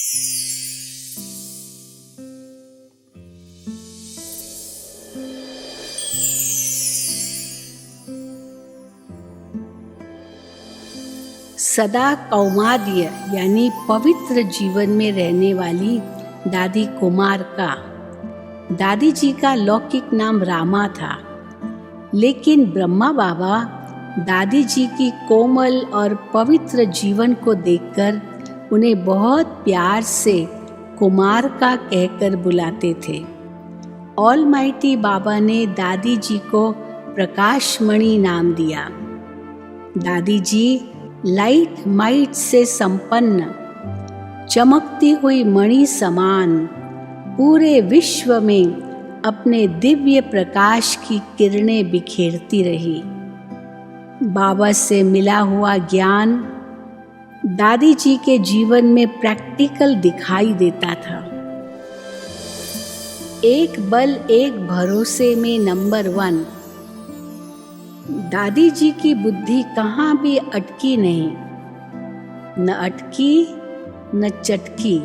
सदा कौमार्य यानी पवित्र जीवन में रहने वाली दादी कुमार का दादी जी का लौकिक नाम रामा था, लेकिन ब्रह्मा बाबा दादी जी की कोमल और पवित्र जीवन को देखकर उन्हें बहुत प्यार से कुमार का कहकर बुलाते थे। ऑलमाइटी बाबा ने दादी जी को प्रकाशमणि नाम दिया। दादी जी लाइट माइट से संपन्न, चमकती हुई मणि समान पूरे विश्व में अपने दिव्य प्रकाश की किरणें बिखेरती रही। बाबा से मिला हुआ ज्ञान दादी जी के जीवन में प्रैक्टिकल दिखाई देता था। एक बल एक भरोसे में नंबर 1। दादी जी की बुद्धि कहाँ भी अटकी नहीं, न अटकी न चटकी।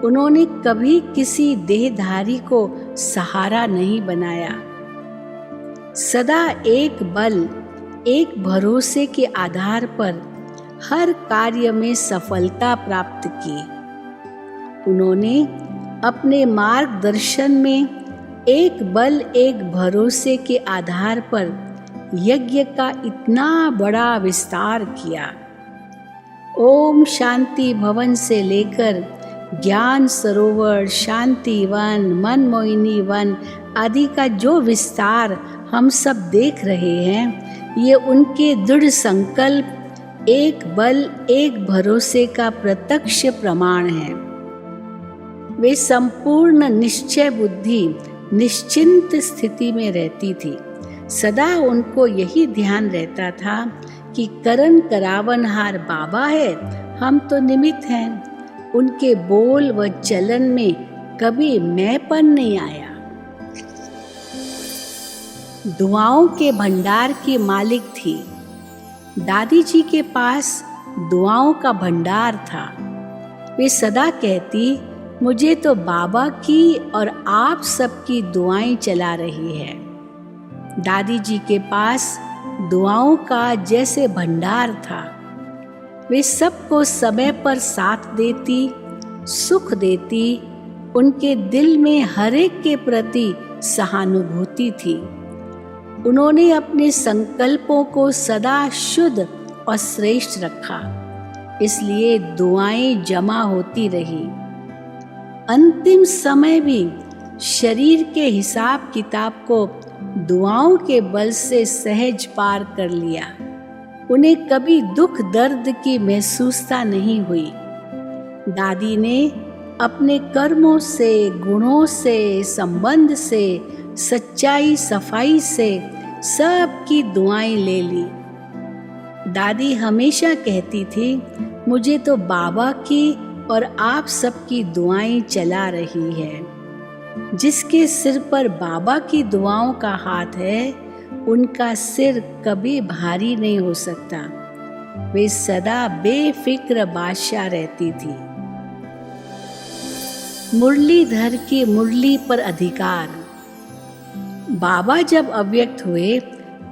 उन्होंने कभी किसी देहधारी को सहारा नहीं बनाया। सदा एक बल एक भरोसे के आधार पर हर कार्य में सफलता प्राप्त की। उन्होंने अपने मार्गदर्शन में एक बल एक भरोसे के आधार पर यज्ञ का इतना बड़ा विस्तार किया। ओम शांति भवन से लेकर ज्ञान सरोवर, शांति वन, मनमोहिनी वन आदि का जो विस्तार हम सब देख रहे हैं, ये उनके दृढ़ संकल्प एक बल एक भरोसे का प्रत्यक्ष प्रमाण है। वे संपूर्ण निश्चय बुद्धि निश्चिंत स्थिति में रहती थी। सदा उनको यही ध्यान रहता था कि करन करावनहार बाबा है, हम तो निमित्त हैं। उनके बोल व चलन में कभी मैंपन नहीं आया। दुआओं के भंडार की मालिक थी। दादी जी के पास दुआओं का भंडार था। वे सदा कहती, मुझे तो बाबा की और आप सबकी दुआएं चला रही है। दादी जी के पास दुआओं का जैसे भंडार था। वे सबको समय पर साथ देती, सुख देती। उनके दिल में हर एक के प्रति सहानुभूति थी। उन्होंने अपने संकल्पों को सदा शुद्ध और श्रेष्ठ रखा, इसलिए दुआएं जमा होती रही। अंतिम समय भी शरीर के हिसाब किताब को दुआओं के बल से सहज पार कर लिया। उन्हें कभी दुख दर्द की महसूसता नहीं हुई। दादी ने अपने कर्मों से, गुणों से, संबंध से, सच्चाई सफाई से सबकी दुआएं ले ली। दादी हमेशा कहती थी, मुझे तो बाबा की और आप सबकी दुआएं चला रही है। जिसके सिर पर बाबा की दुआओं का हाथ है, उनका सिर कभी भारी नहीं हो सकता। वे सदा बेफिक्र बादशाह रहती थी। मुरलीधर की मुरली पर अधिकार। बाबा जब अव्यक्त हुए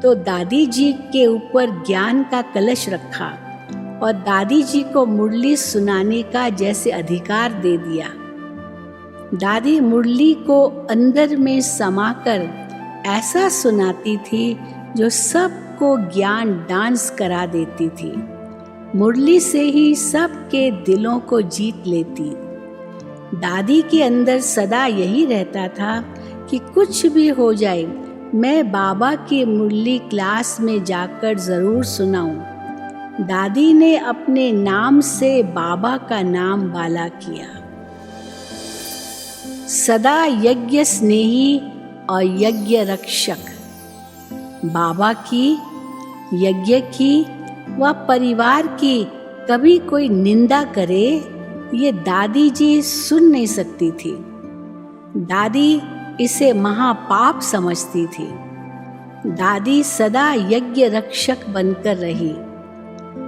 तो दादी जी के ऊपर ज्ञान का कलश रखा और दादी जी को मुरली सुनाने का जैसे अधिकार दे दिया। दादी मुरली को अंदर में समाकर ऐसा सुनाती थी जो सबको ज्ञान डांस करा देती थी। मुरली से ही सबके दिलों को जीत लेती। दादी के अंदर सदा यही रहता था कि कुछ भी हो जाए, मैं बाबा की मुरली क्लास में जाकर जरूर सुनाऊं। दादी ने अपने नाम से बाबा का नाम बाला किया। सदा यज्ञ स्नेही और यज्ञ रक्षक। बाबा की, यज्ञ की व परिवार की कभी कोई निंदा करे, ये दादी जी सुन नहीं सकती थी। दादी इसे महापाप समझती थी। दादी सदा यज्ञ रक्षक बनकर रही।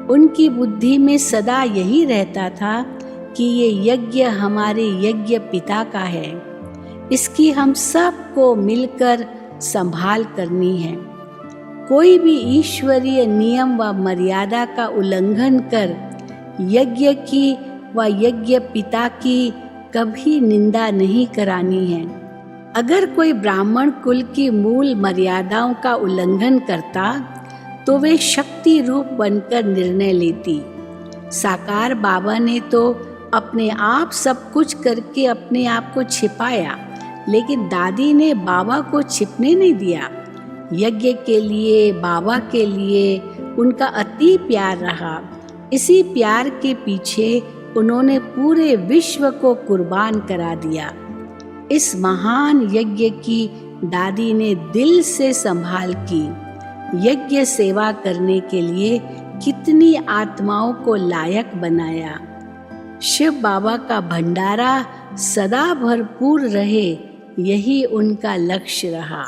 उनकी बुद्धि में सदा यही रहता था कि ये यज्ञ हमारे यज्ञ पिता का है, इसकी हम सबको मिलकर संभाल करनी है। कोई भी ईश्वरीय नियम व मर्यादा का उल्लंघन कर यज्ञ की व यज्ञ पिता की कभी निंदा नहीं करानी है। अगर कोई ब्राह्मण कुल की मूल मर्यादाओं का उल्लंघन करता तो वे शक्ति रूप बनकर निर्णय लेती। साकार बाबा ने तो अपने आप सब कुछ करके अपने आप को छिपाया, लेकिन दादी ने बाबा को छिपने नहीं दिया। यज्ञ के लिए, बाबा के लिए उनका अति प्यार रहा। इसी प्यार के पीछे उन्होंने पूरे विश्व को कुर्बान करा दिया। इस महान यज्ञ की दादी ने दिल से संभाल की। यज्ञ सेवा करने के लिए कितनी आत्माओं को लायक बनाया। शिव बाबा का भंडारा सदा भरपूर रहे, यही उनका लक्ष्य रहा।